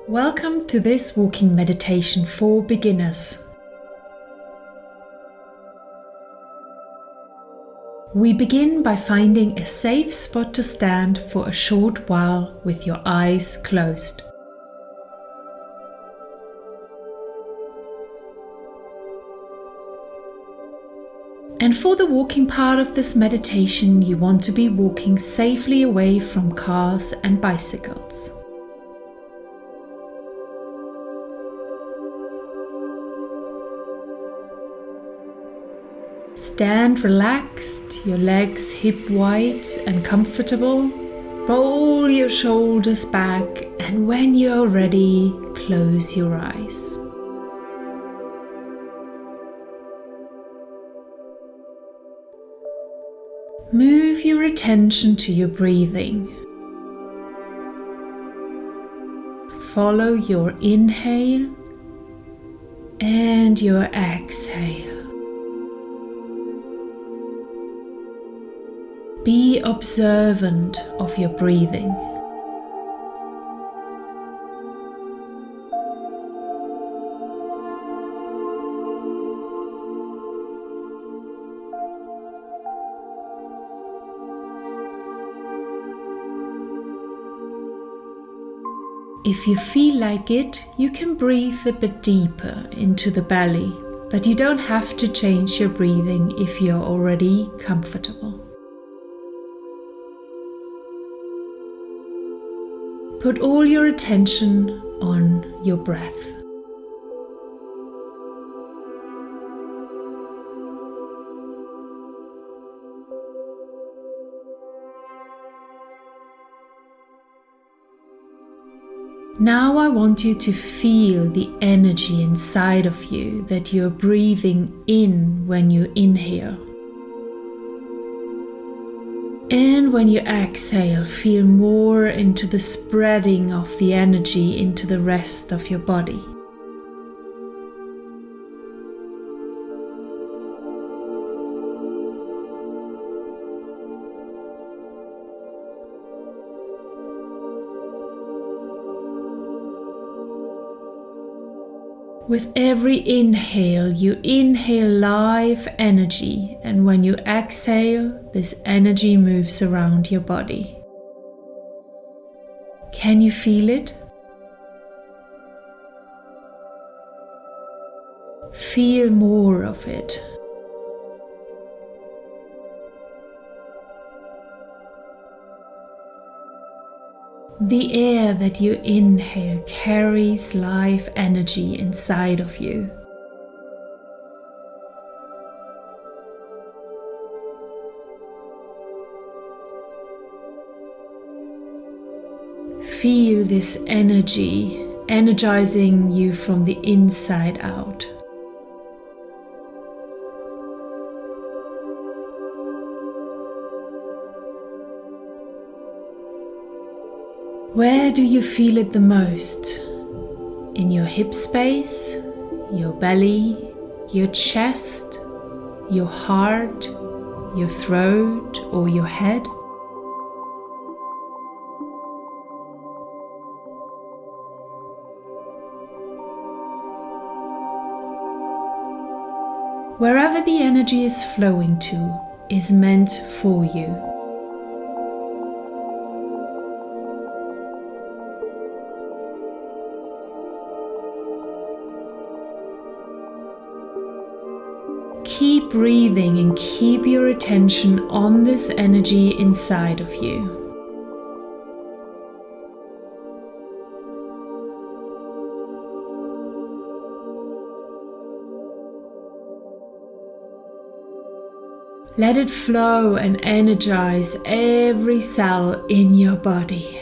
Welcome to this walking meditation for beginners. We begin by finding a safe spot to stand for a short while with your eyes closed. And for the walking part of this meditation, you want to be walking safely away from cars and bicycles. Stand relaxed, your legs hip wide and comfortable. Roll your shoulders back, and when you're ready, close your eyes. Move your attention to your breathing. Follow your inhale and your exhale. Be observant of your breathing. If you feel like it, you can breathe a bit deeper into the belly, but you don't have to change your breathing if you're already comfortable. Put all your attention on your breath. Now I want you to feel the energy inside of you that you're breathing in when you inhale. And when you exhale, feel more into the spreading of the energy into the rest of your body. With every inhale, you inhale life energy, and when you exhale, this energy moves around your body. Can you feel it? Feel more of it. The air that you inhale carries life energy inside of you. Feel this energy energizing you from the inside out. Where do you feel it the most? In your hip space, your belly, your chest, your heart, your throat, or your head? Wherever the energy is flowing to is meant for you. Keep breathing and keep your attention on this energy inside of you. Let it flow and energize every cell in your body.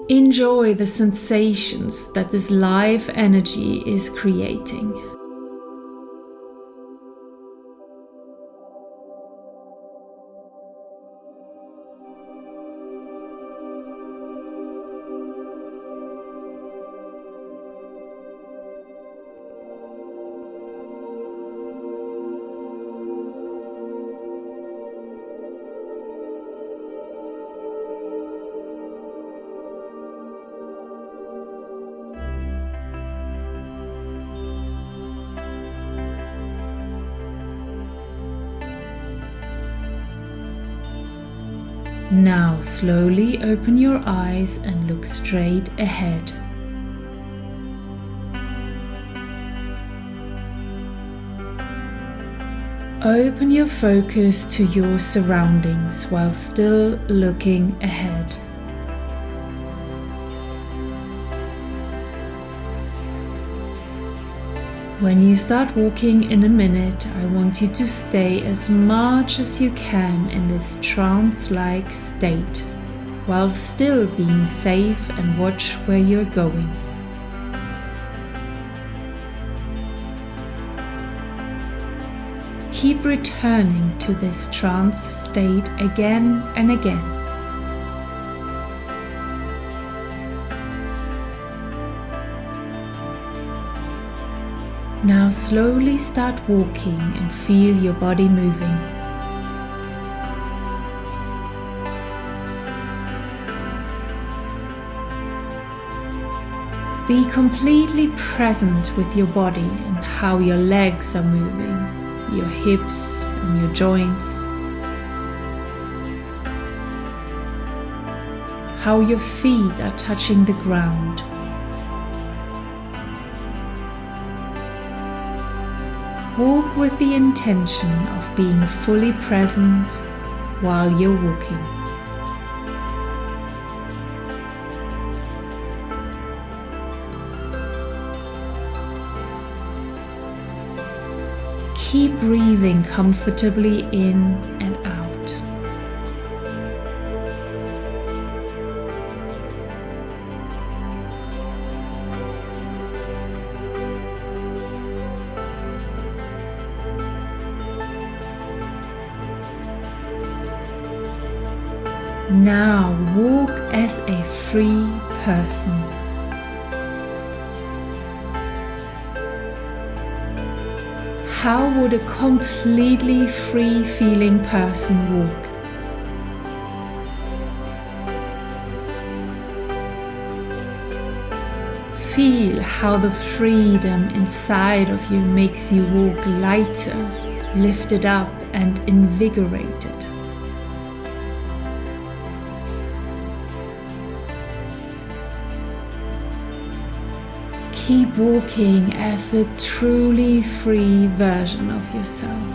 Enjoy the sensations that this life energy is creating. Now slowly open your eyes and look straight ahead. Open your focus to your surroundings while still looking ahead. When you start walking in a minute, I want you to stay as much as you can in this trance-like state, while still being safe, and watch where you're going. Keep returning to this trance state again and again. Now slowly start walking and feel your body moving. Be completely present with your body and how your legs are moving, your hips and your joints, how your feet are touching the ground. Walk with the intention of being fully present while you're walking. Keep breathing comfortably in and out. Now walk as a free person. How would a completely free-feeling person walk? Feel how the freedom inside of you makes you walk lighter, lifted up and invigorated. Keep walking as the truly free version of yourself.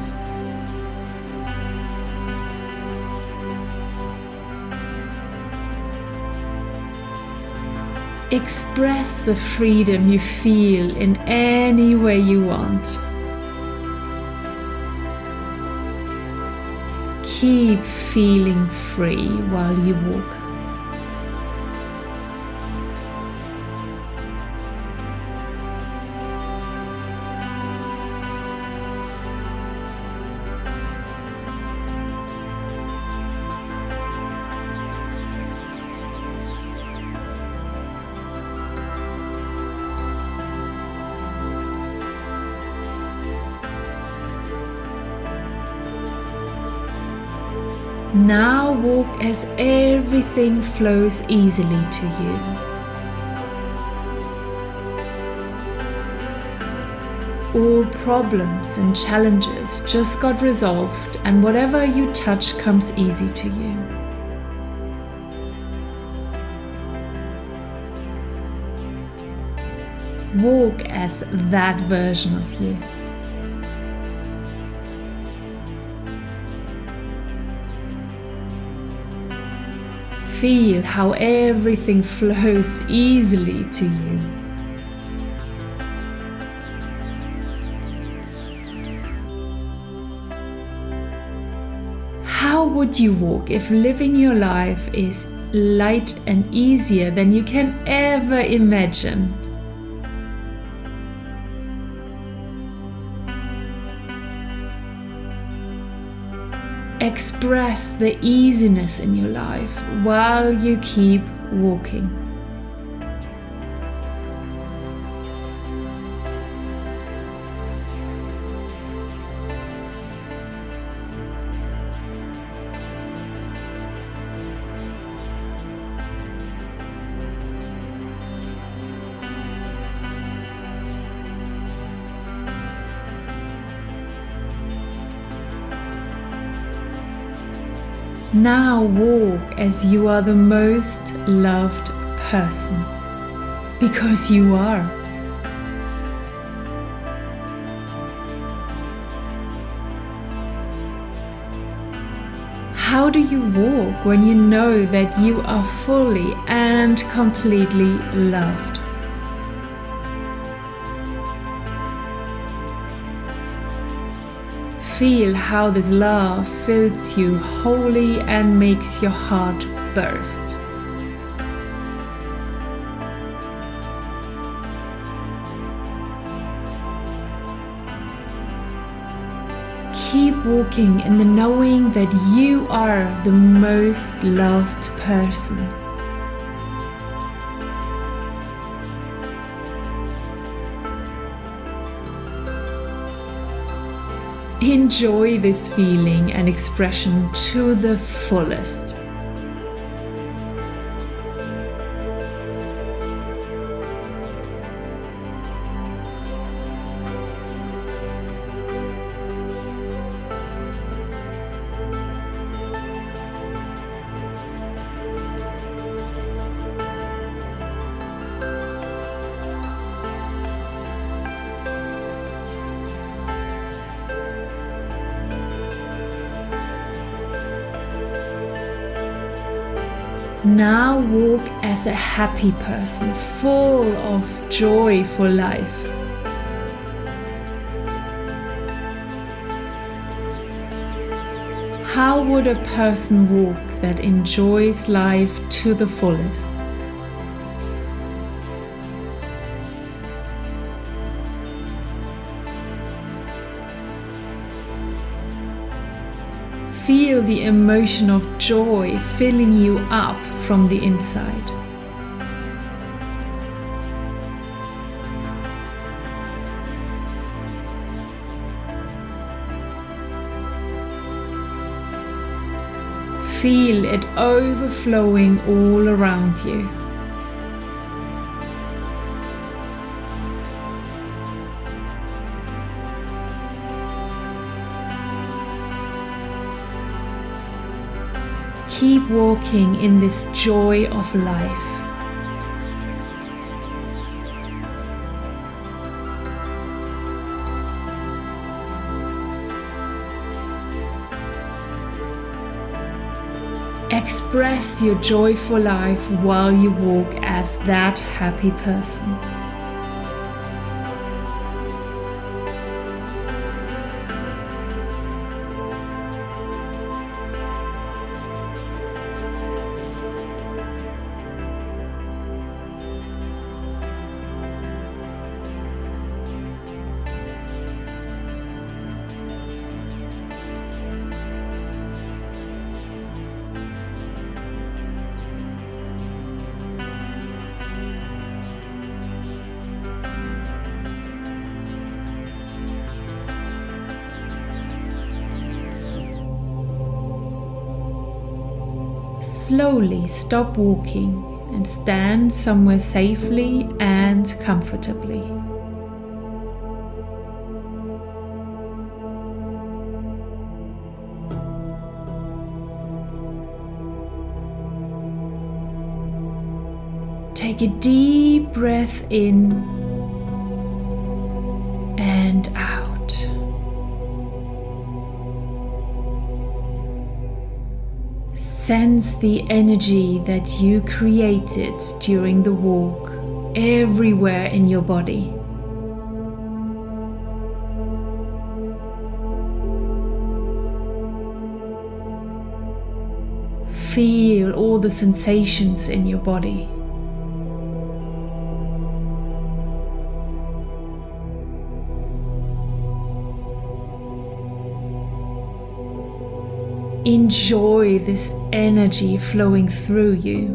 Express the freedom you feel in any way you want. Keep feeling free while you walk. Now walk as everything flows easily to you. All problems and challenges just got resolved, and whatever you touch comes easy to you. Walk as that version of you. Feel how everything flows easily to you. How would you walk if living your life is light and easier than you can ever imagine? Express the easiness in your life while you keep walking. Now walk as you are the most loved person, because you are. How do you walk when you know that you are fully and completely loved? Feel how this love fills you wholly and makes your heart burst. Keep walking in the knowing that you are the most loved person. Enjoy this feeling and expression to the fullest. Now walk as a happy person, full of joy for life. How would a person walk that enjoys life to the fullest? Feel the emotion of joy filling you up from the inside. Feel it overflowing all around you. Keep walking in this joy of life. Express your joyful life while you walk as that happy person. Slowly stop walking and stand somewhere safely and comfortably. Take a deep breath in and out. Sense the energy that you created during the walk everywhere in your body. Feel all the sensations in your body. Enjoy this energy flowing through you.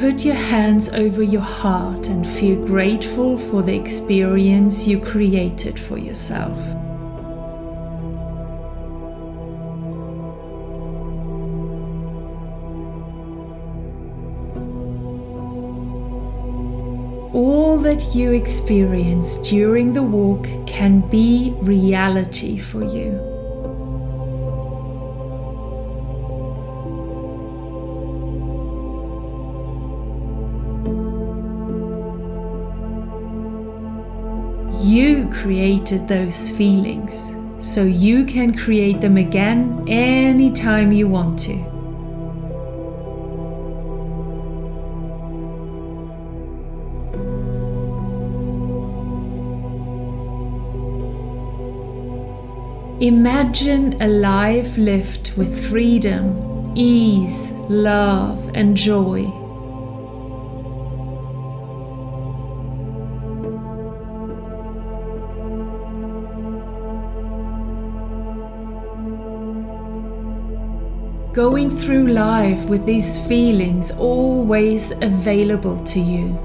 Put your hands over your heart and feel grateful for the experience you created for yourself. All the that you experience during the walk can be reality for you. You created those feelings, so you can create them again anytime you want to. Imagine a life lived with freedom, ease, love, and joy. Going through life with these feelings always available to you.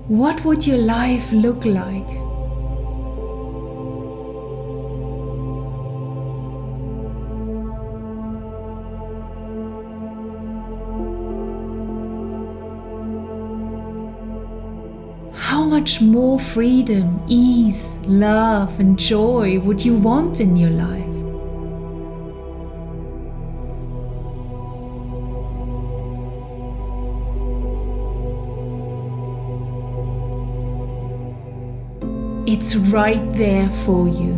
What would your life look like? How much more freedom, ease, love, and joy would you want in your life? It's right there for you.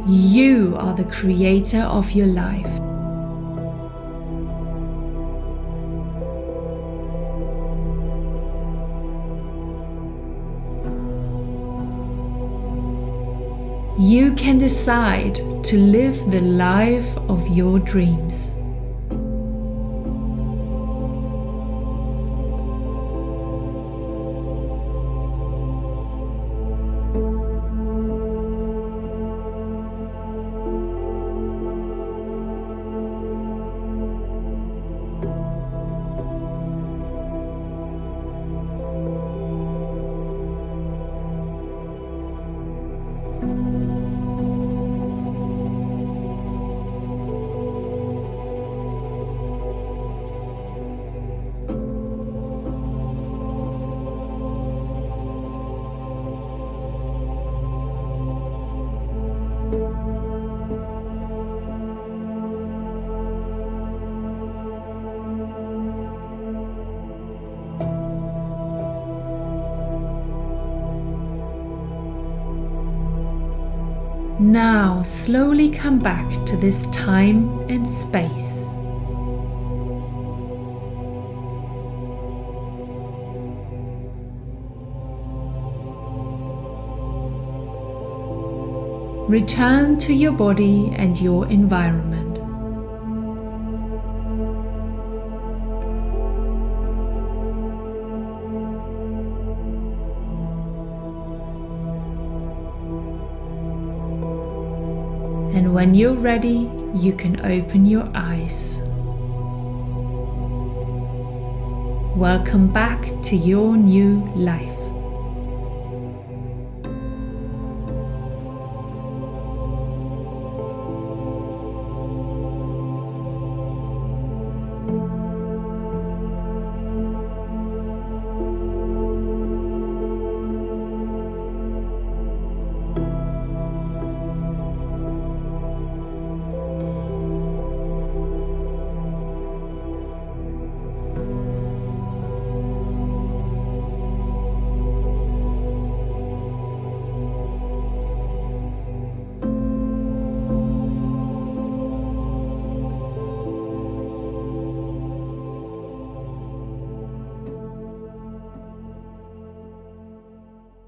You are the creator of your life. You can decide to live the life of your dreams. Now slowly come back to this time and space. Return to your body and your environment. And when you're ready, you can open your eyes. Welcome back to your new life.